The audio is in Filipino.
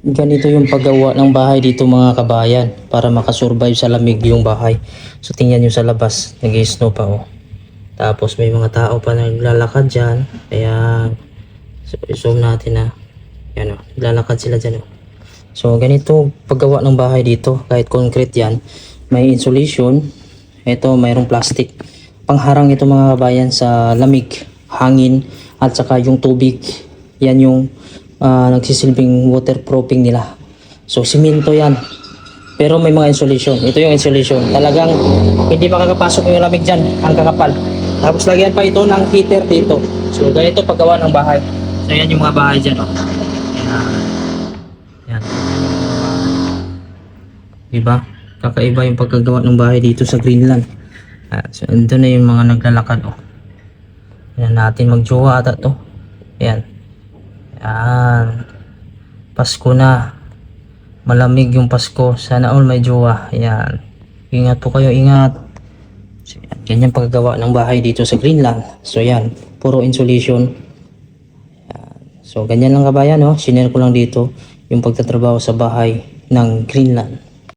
Ganito yung paggawa ng bahay dito mga kabayan para makasurvive sa lamig yung bahay. So tingnan nyo sa labas, nag-snow pa oh. Tapos may mga tao pa naglalakad dyan. Ayan. So i-zoom natin na. Ayan oh, naglalakad sila dyan oh. So ganito paggawa ng bahay dito. Kahit concrete yan, may insulation. Ito mayroong plastic. Pangharang ito mga kabayan sa lamig, hangin at saka yung tubig. Yan yung nagsisilbing waterproofing nila. So simento yan. Pero may mga insulation. Ito yung insulation. Talagang hindi makakapasok yung lamig dyan. Ang kakapal. Tapos lagyan pa ito ng heater dito. So ganito paggawa ng bahay. So yan yung mga bahay dyan. Oh. Yan. Diba? Kakaiba yung pagkagawa ng bahay dito sa Greenland. So ito na yung mga naglalakad. Oh. Yan natin magjowa ata to. Yan. Yan. Pasko na. Malamig yung Pasko. Sana all may jowa. Yan. Ingat po kayo, ingat. So, yan. Ganyan paggawa ng bahay dito sa Greenland. So yan. Puro insulation. Yan. So ganyan lang kabayan. No? Sinare ko lang dito yung pagtatrabaho sa bahay ng Greenland.